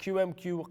QMQ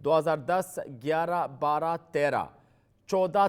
2010, 11, 12, 13, 14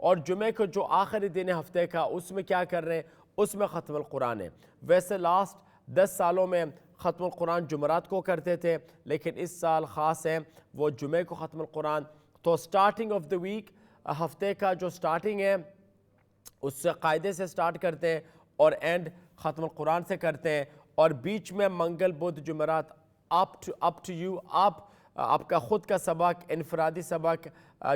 اور جمعے کو جو آخری دن ہے ہفتے کا اس میں کیا کر رہے ہیں، اس میں ختم القرآن ہے۔ ویسے لاسٹ 10 سالوں میں ختم القرآن جمعرات کو کرتے تھے، لیکن اس سال خاص ہے وہ جمعے کو ختم القرآن۔ تو سٹارٹنگ آف دا ویک، ہفتے کا جو سٹارٹنگ ہے اس سے قاعدے سے سٹارٹ کرتے ہیں اور اینڈ ختم القرآن سے کرتے ہیں، اور بیچ میں منگل بدھ جمعرات اپ ٹو یو، آپ کا خود کا سبق، انفرادی سبق،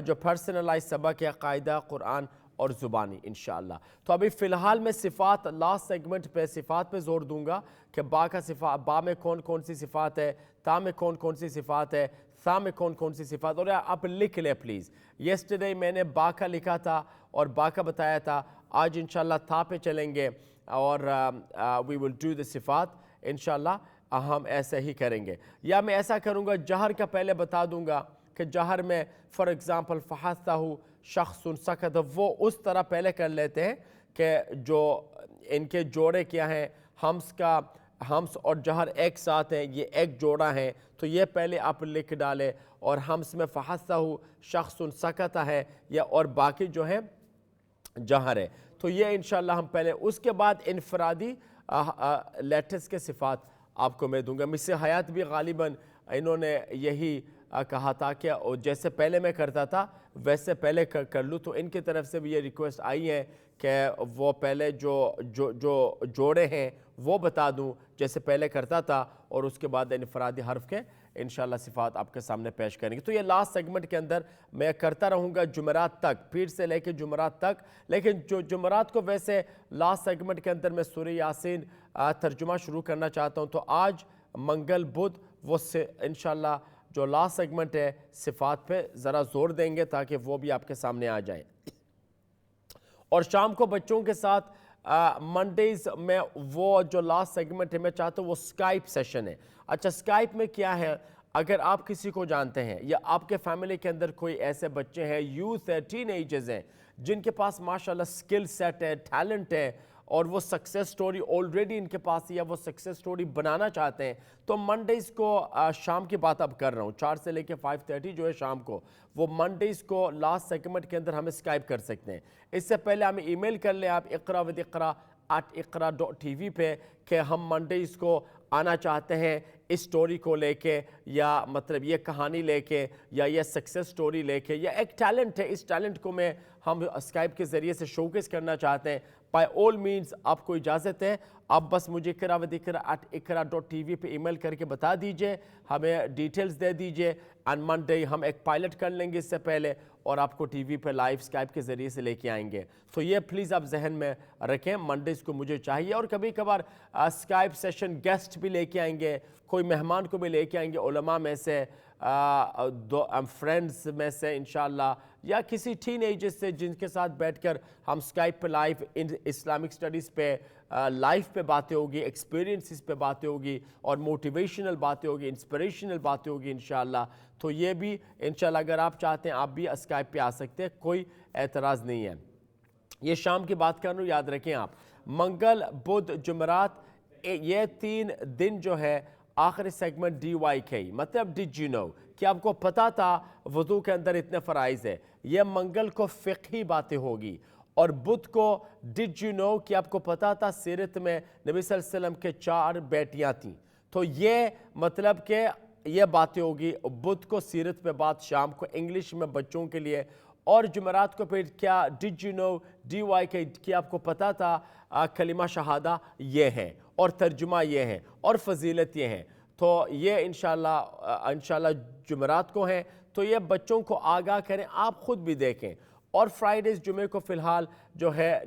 جو پرسنلائز سبق ہے قاعدہ قرآن اور زبانی انشاءاللہ۔ تو ابھی فی الحال میں صفات، لاسٹ سیگمنٹ پہ صفات پہ زور دوں گا کہ با کا صفات، با میں کون کون سی صفات ہے، تا میں کون کون سی صفات ہے، ثا میں کون کون سی صفات، اور آپ لکھ لیں پلیز۔ یسٹرڈے میں نے با کا لکھا تھا اور با کا بتایا تھا، آج انشاءاللہ تھا پہ چلیں گے اور وی ول ڈو دی صفات انشاءاللہ، ہم ایسے ہی کریں گے۔ یا میں ایسا کروں گا، جہر کا پہلے بتا دوں گا کہ جہر میں فار ایگزامپل فحثہ شخص سکت، وہ اس طرح پہلے کر لیتے ہیں کہ جو ان کے جوڑے کیا ہیں، ہمس اور جہر ایک ساتھ ہیں، یہ ایک جوڑا ہیں، تو یہ پہلے آپ لکھ ڈالیں، اور ہمس میں فحثہ شخص سکت ہے یا اور باقی جو ہیں جہر ہے، تو یہ انشاءاللہ ہم پہلے، اس کے بعد انفرادی لیٹرز کے صفات آپ کو میں دوں گا۔ مس حیات بھی غالباً انہوں نے یہی کہا تھا کہ جیسے پہلے میں کرتا تھا ویسے پہلے کر لوں، تو ان کی طرف سے بھی یہ ریکویسٹ آئی ہے کہ وہ پہلے جو جوڑے ہیں وہ بتا دوں جیسے پہلے کرتا تھا، اور اس کے بعد انفرادی حرف کے انشاءاللہ صفات آپ کے سامنے پیش کریں گے۔ تو یہ لاسٹ سیگمنٹ کے اندر میں کرتا رہوں گا جمعرات تک، پیر سے لے کے جمعرات تک، لیکن جو جمعرات کو ویسے لاسٹ سیگمنٹ کے اندر میں سورہ یاسین ترجمہ شروع کرنا چاہتا ہوں، تو آج منگل بدھ وہ سے انشاءاللہ جو لاسٹ سیگمنٹ ہے صفات پہ ذرا زور دیں گے تاکہ وہ بھی آپ کے سامنے آ جائیں۔ اور شام کو بچوں کے ساتھ منڈیز میں وہ جو لاسٹ سیگمنٹ ہے میں چاہتا ہوں وہ سکائپ سیشن ہے۔ اچھا سکائپ میں کیا ہے، اگر آپ کسی کو جانتے ہیں یا آپ کے فیملی کے اندر کوئی ایسے بچے ہیں، یوتھ ہے، ٹین ایجز ہیں، جن کے پاس ماشاءاللہ سکل سیٹ ہے، ٹیلنٹ ہے، اور وہ سکسیس سٹوری آلریڈی ان کے پاس یا وہ سکسیس سٹوری بنانا چاہتے ہیں، تو منڈیز کو شام کی بات اب کر رہا ہوں، 4 سے لے کے 5:30 جو ہے شام کو، وہ منڈیز کو لاسٹ سیگمنٹ کے اندر ہمیں سکائپ کر سکتے ہیں۔ اس سے پہلے ہمیں ای میل کر لیں آپ iqratv.iqrauk پہ کہ ہم منڈیز کو آنا چاہتے ہیں اس سٹوری کو لے کے، یا مطلب یہ کہانی لے کے، یا یہ سکسیس سٹوری لے کے، یا ایک ٹیلنٹ ہے، اس ٹیلنٹ کو ہم اسکائپ کے ذریعے سے شوکیس کرنا چاہتے ہیں، بائی آل مینز آپ کو اجازت ہے، آپ بس مجھے iqra@iqra.tv پہ ای میل کر کے بتا دیجئے، ہمیں ڈیٹیلز دے دیجئے، اینڈ منڈے ہم ایک پائلٹ کر لیں گے اس سے پہلے، اور آپ کو ٹی وی پہ لائیو اسکائپ کے ذریعے سے لے کے آئیں گے۔ تو یہ پلیز آپ ذہن میں رکھیں، منڈیز کو مجھے چاہیے، اور کبھی کبھار اسکائپ سیشن گیسٹ بھی لے کے آئیں گے، کوئی مہمان کو بھی لے کے آئیں گے علماء میں سے، فرینڈز میں سے انشاءاللہ، یا کسی ٹین ایجز سے جن کے ساتھ بیٹھ کر ہم سکائپ پہ لائیو اسلامک سٹڈیز پہ لائیو پہ باتیں ہوگی، ایکسپیرینسز پہ باتیں ہوگی، اور موٹیویشنل باتیں ہوگی، انسپریشنل باتیں ہوگی انشاءاللہ۔ تو یہ بھی انشاءاللہ اگر آپ چاہتے ہیں آپ بھی اسکائپ پہ آ سکتے ہیں، کوئی اعتراض نہیں ہے۔ یہ شام کی بات کر رہا ہوں، یاد رکھیں آپ، منگل بدھ جمعرات یہ 3 دن جو ہے آخری سیگمنٹ DYK، مطلب ڈیڈ یو نو، کہ آپ کو پتا تھا وضو کے اندر اتنے فرائض ہے، یہ منگل کو فقہی باتیں ہوگی، اور بدھ کو ڈیڈ یو نو کہ آپ کو پتا تھا سیرت میں نبی صلی اللہ علیہ وسلم کے 4 بیٹیاں تھیں، تو یہ مطلب کہ یہ باتیں ہوگی، بدھ کو سیرت پہ بات، شام کو انگلش میں بچوں کے لیے، اور جمعرات کو پھر کیا ڈیڈ یو نو DYK کہ آپ کو پتا تھا کلمہ شہادہ یہ ہے، اور ترجمہ یہ ہے، اور فضیلت یہ ہے، تو یہ انشاءاللہ جمعرات کو ہیں، تو یہ بچوں کو آگاہ کریں، آپ خود بھی دیکھیں۔ اور فرائیڈیز جمعے کو فی الحال جو ہے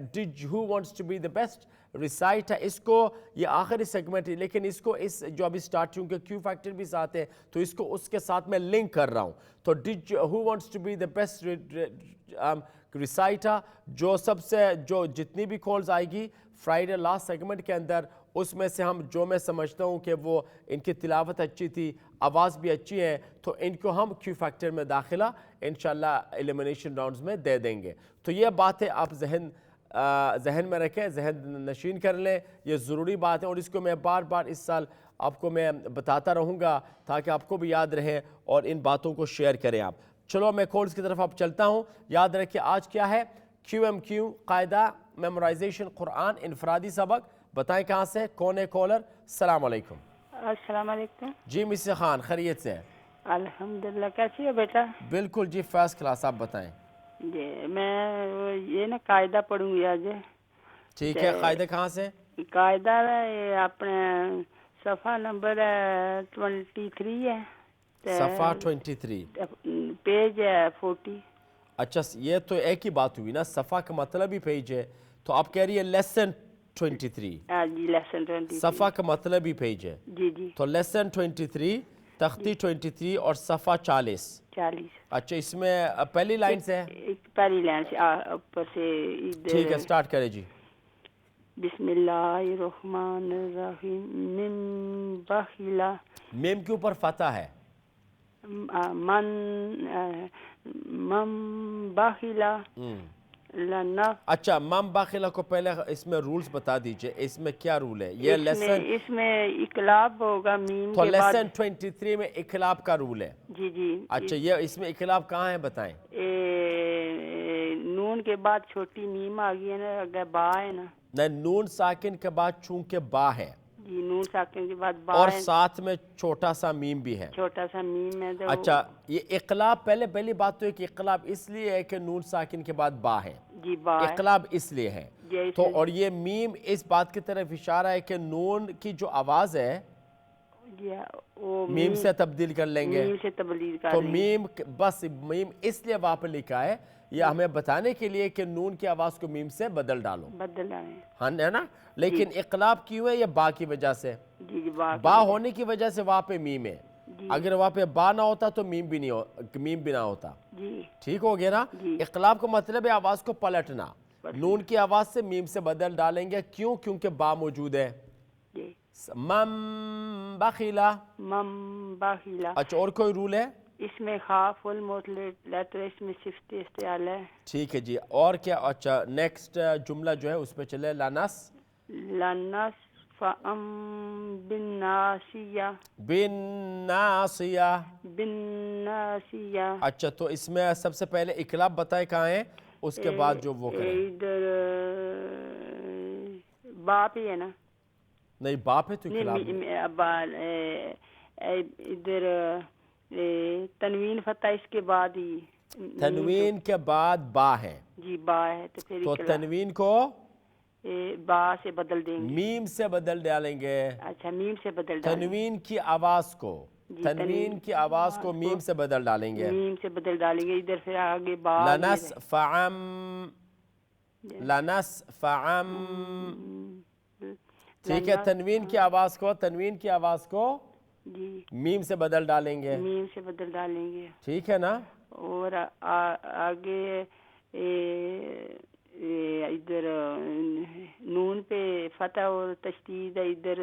who wants to be the best recite ہے، اس کو یہ آخری سیگمنٹ ہے، لیکن اس کو جو ابھی سٹارٹ کیونکہ کیو فیکٹر بھی ساتھ ہے، تو اس کو اس کے ساتھ میں لنک کر رہا ہوں، تو who wants to be the best ریسائٹر، جو سب سے جو جتنی بھی کالز آئے گی فرائیڈے لاسٹ سیگمنٹ کے اندر، اس میں سے ہم جو میں سمجھتا ہوں کہ وہ ان کی تلاوت اچھی تھی، آواز بھی اچھی ہے، تو ان کو ہم کیو فیکٹر میں داخلہ انشاءاللہ ایلیمینیشن راؤنڈز میں دے دیں گے۔ تو یہ باتیں آپ ذہن میں رکھیں، ذہن نشین کر لیں، یہ ضروری بات ہے، اور اس کو میں بار بار اس سال آپ کو میں بتاتا رہوں گا تاکہ آپ کو بھی یاد رہے اور ان باتوں کو شیئر کریں آپ۔ چلو میں کورس کی طرف اب چلتا ہوں، یاد رکھیں آج کیا ہے، QMQ قاعدہ میمورائزیشن قرآن انفرادی سبق. بتائیں کہاں سے, کون ہے کالر؟ السلام علیکم. السلام علیکم. جی مس خان خیریت سے؟ الحمدللہ. کیسی ہو بیٹا؟ بالکل جی فرسٹ کلاس. آپ بتائیں. جی میں یہ نا قاعدہ پڑھوں گی آج. ٹھیک ہے, قاعدہ کہاں سے؟ قاعدہ اپنے صفحہ نمبر 23 ہے. صفحہ 23 پیج 40. اچھا یہ تو ایک ہی بات ہوئی نا, صفحہ کا مطلب ہی پیج ہے, تو آپ کہہ رہی ہے لیسن 23. جی لیسن 23. صفحہ کا مطلب ہی پیج ہے. جی جی. تو لیسن 23 تختی 23 اور صفحہ 40. اچھا اس میں پہلی لائن سے ہے؟ پہلی لائن سے اوپر سے. ٹھیک ہے سٹارٹ کرے جی. بسم اللہ الرحمن الرحیم. من بخیلا. میم کے اوپر فتح ہے. من بخیلا لنا. اچھا مم باخلہ کو پہلے اس میں رولز بتا دیجئے, اس میں کیا رول ہے؟ یہ لیسن اس میں اقلاب ہوگا میم تو کے بعد. لیسن 23 میں اقلاب کا رول ہے. جی جی. اچھا یہ اس میں اقلاب کہاں ہے بتائیں؟ نون کے بعد چھوٹی میم آ گئی ہے نا, اگر با ہے نا. نہیں, نون ساکن کے بعد چونکہ با ہے. جی نون ساکن کے بعد با اور ہے. ساتھ میں چھوٹا سا میم بھی ہے. چھوٹا سا میم ہے. تو اچھا یہ اقلاب پہلی بات تو ہے کہ اقلاب اس لیے ہے کہ نون ساکن کے بعد با ہے. جی با ہے. اقلاب اس لیے ہے. تو اور یہ میم اس بات کی طرف اشارہ ہے کہ نون کی جو آواز ہے وہ میم سے تبدیل کر لیں گے. میم سے تبدیل کر تو لیں گے. میم بس میم اس لیے وہاں پہ لکھا ہے یہ ہمیں بتانے کے لیے کہ نون کی آواز کو میم سے بدل ڈالو. بدل ڈالیں. ہاں ہے نا. لیکن اقلاب کیوں ہے؟ یہ با کی وجہ سے. جی جی. با ہونے کی وجہ سے وہاں پہ میم ہے. اگر وہاں پہ با نہ ہوتا تو میم بھی نہ ہوتا. جی ٹھیک ہو گیا نا. اقلاب کا مطلب ہے آواز کو پلٹنا. نون کی آواز سے میم سے بدل ڈالیں گے. کیوں؟ کیونکہ با موجود ہے. مم بخیلا. مم بخیلا. اچھا اور کوئی رول ہے؟ اس میں خاف الموت لیٹر اس میں صفت استعال ہے. ٹھیک ہے جی. اور کیا؟ اچھا نیکسٹ جملہ جو ہے اس پہ چلے. لانس فَأَم بِالنَّاسِيَةِ. بالناسیہ. اچھا تو اس میں سب سے پہلے اقلاب بتائے کہاں ہیں, اس کے بعد جو وہ کریں. ادھر باپ ہی ہے نا. نہیں باپ ہے تو اقلاب. ادھر تنوین فتح اس کے بعد ہی. تنوین کے بعد با ہے. جی با ہے. تو پھر تو تنوین کو با سے بدل دیں گے. میم سے بدل ڈالیں گے. اچھا میم سے بدل ڈالیں گے. تنوین کی آواز کو تنوین کی آواز کو میم سے بدل ڈالیں گے. میم سے بدل ڈالیں گے. ادھر سے آگے با. لنس فعم. لنس فعم. ٹھیک ہے. تنوین کی آواز کو جی میم سے بدل ڈالیں گے. میم سے بدل ڈالیں گے. ٹھیک ہے نا. اور آگے ادھر نون پہ فتح اور تشدید ہے. ادھر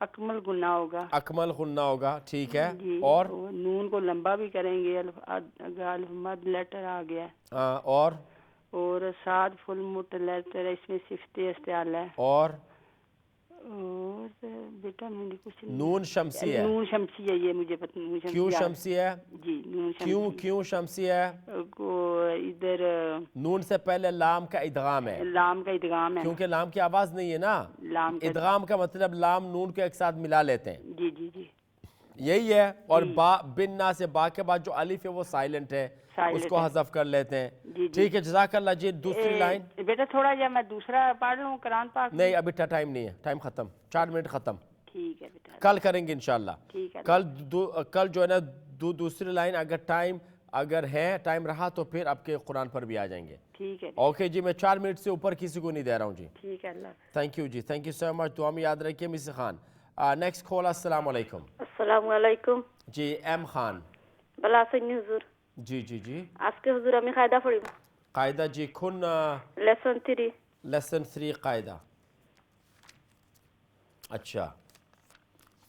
اکمل غنہ ہوگا. ٹھیک ہے. اور نون کو لمبا بھی کریں گے اگر الف مد لیٹر آ گیا. اور سعد فل مٹ لیٹر اس میں صفت استعال ہے. اور بیٹا میں نے کچھ نون شمسی ہے. نون شمسی ہے. یہ مجھے پتہ. کیوں شمسی ہے؟ جی نون شمسی. کیوں شمسی ہے؟ ادھر نون سے پہلے لام کا ادغام ہے. لام کا ادغام ہے. کیونکہ لام کی آواز نہیں ہے نا. ادغام کا مطلب لام نون کو ایک ساتھ ملا لیتے ہیں. جی جی جی یہی ہے. اور با بن نا سے با کے بعد جو الف ہے وہ سائلنٹ ہے, اس کو حذف کر لیتے ہیں. ٹھیک ہے جزاک اللہ جی. دوسری لائن بیٹا تھوڑا جا میں دوسرا پڑھ لوں قرآن پاک. نہیں ابھی ٹائم نہیں ہے. ٹائم ختم. 4 منٹ ختم. ٹھیک ہے بیٹا کل کریں گے انشاءاللہ. کل جو ہے نا دوسری لائن اگر ٹائم رہا تو پھر آپ کے قرآن پر بھی آ جائیں گے. ٹھیک ہے. اوکے جی. میں 4 منٹ سے اوپر کسی کو نہیں دے رہا ہوں جی. ٹھیک ہے. اللہ تھینک یو جی. Thank you so much. دعا میں یاد رکھیے. Miss Khan next call. السلام علیکم. السلام علیکم. G M Khan. بلا سنی حضور. جی جی جی. আজকে হুজুর আমি কায়দা পড়িব. قاعدہ جی کن لیسن 3 قاعدہ. اچھا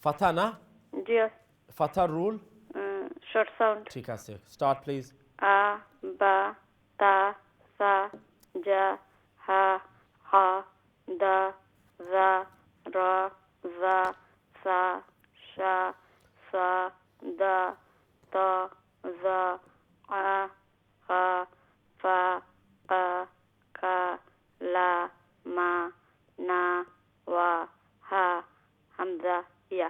فتح نا. جی فتح رول. Short sound. ٹھیک ہے. Start please. آ با تا سا جا ہا ہا دا زا را زا سا شا سا دا تا زا آ خا فا قا ma, na, wa, ha, hamza, ya.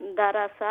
Darasa,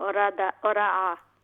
ora'a,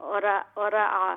ora'a,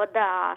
oda'a.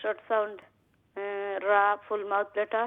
Short sound, ra, full mouth letter.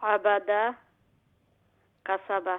Abada, kasaba.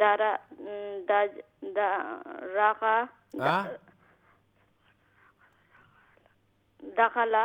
Dara, raqa, dakhala,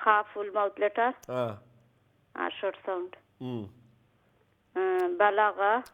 Kha, full mouth letter. Short sound. Balaga,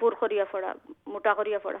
Pur khoriya foda, muta khoriya foda.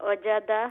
Wajada,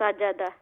sajada.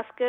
Aske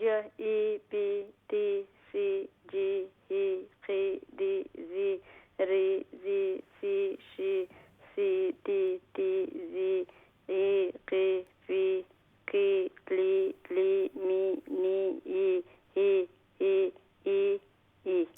Jio, E, P, T, C, G, H, K, D, Z, R, Z, C, Sh, C, D, T, Z, E, K, F, K, L, M, N, E.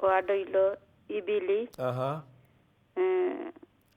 Wadoilo, Ibili,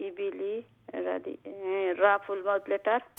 Ibili, Ra, full mouth letter,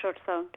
short sound.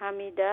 Hamida,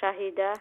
Shahida,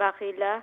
Bakhila,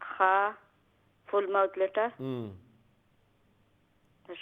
Kha, full mouth letter,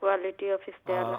Quality of istiala,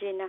Jina.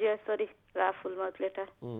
Jio, sorry, Ra, full mouth letter.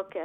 Okay,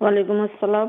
ওয়ালাইকুম আসসালাম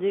জি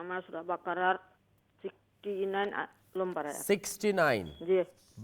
আমার সূরা বাকারার 69 নম্বর আয়াত 69 জি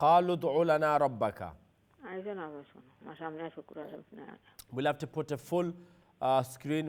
قالوا ادع لنا ربك আইসা না বসো আমার সামনে শুক্র আছে we'll have to put a full screen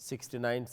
69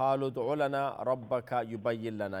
قالوا ادع لنا ربك يبين لنا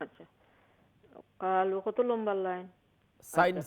আচ্ছা কালু কত লম্বা লাইন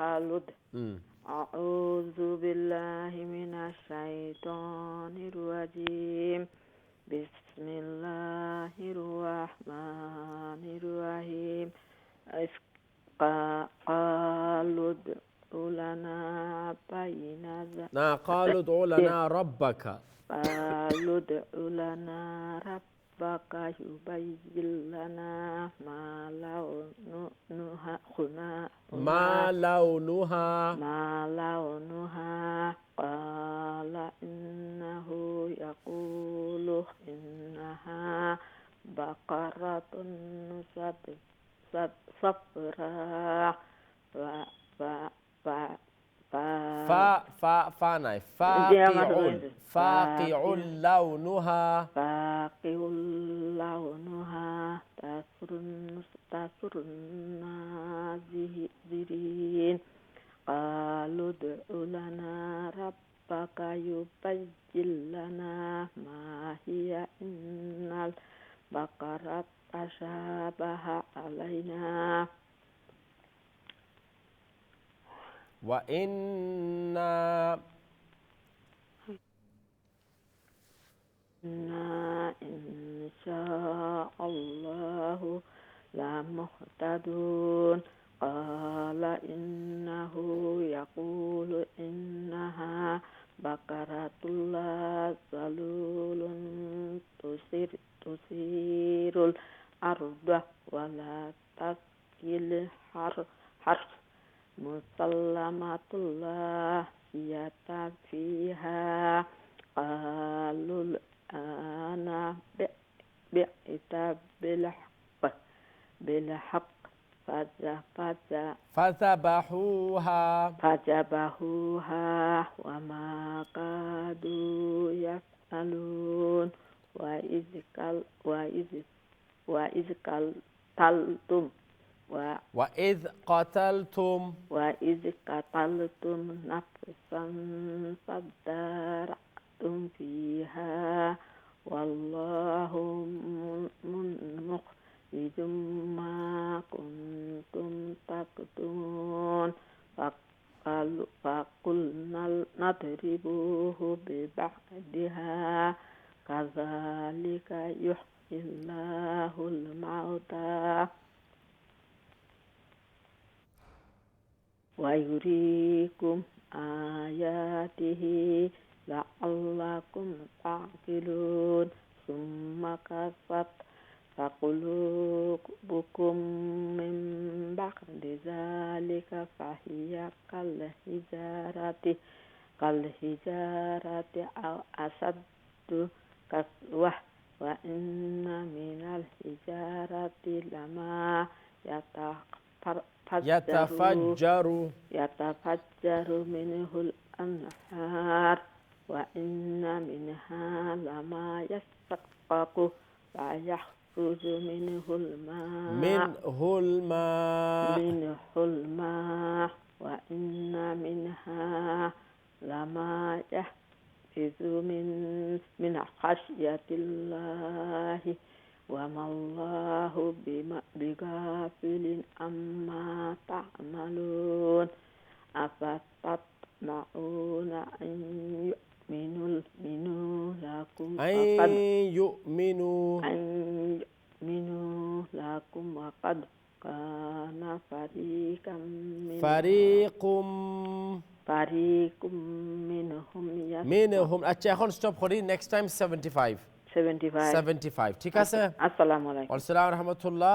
কালুদ আউযু বিল্লাহি মিনাশ শাইতানির রাজিম বিসমিল্লাহির রহমানির রহিম কালুদ উলানা বাইনা না قالوا ادع لنا ربك قالوا ادع لنا ربك يبين لنا ما لونها قال إنه يقول إنها بقرة صفراء فاقع لونها تسر الناظرين قالوا ادع لنا ربك يبين لنا ما هي إن البقرة تشابه علينا وإنا إن شاء الله لمهتدون قال إنه يقول إنها بقرة لا ذلول تثير الأرض ولا تسقي الحرث مسلمة لا شية فيها قالوا الآن بعت بالحق فذبحوها وما كادوا يفعلون وإذ قتلتم نفسا فادارأتم فيها والله مخرج ما كنتم تكتمون فقلنا نضربوه ببعضها كذلك يحيي الله الموتى ويريكم آياته لعلكم تعقلون ثم قست قلوبكم من بعد ذلك فهي كالحجارة أو أشد قسوة وإن من الحجارة لما يتفجر منه الأنهار وإن منها لما يشقق فيخرج منه الماء وإن منها لما يهبط من خشية الله وما الله بغافل عما تعملون أفتطمعون أن يؤمنوا لكم وقد كان فريق منهم اچھا এখন স্টপ করি নেক্সট টাইম 75 ঠিক আছে আসসালামু আলাইকুম ওয়ালাইকুম রহমতুল্লাহ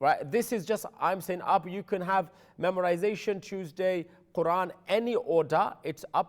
right this is just I'm saying up you can have memorization Tuesday Quran any order it's up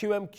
QMQ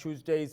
Tuesdays,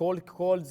calls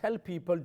tell people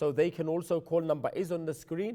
so they can also call number is on the screen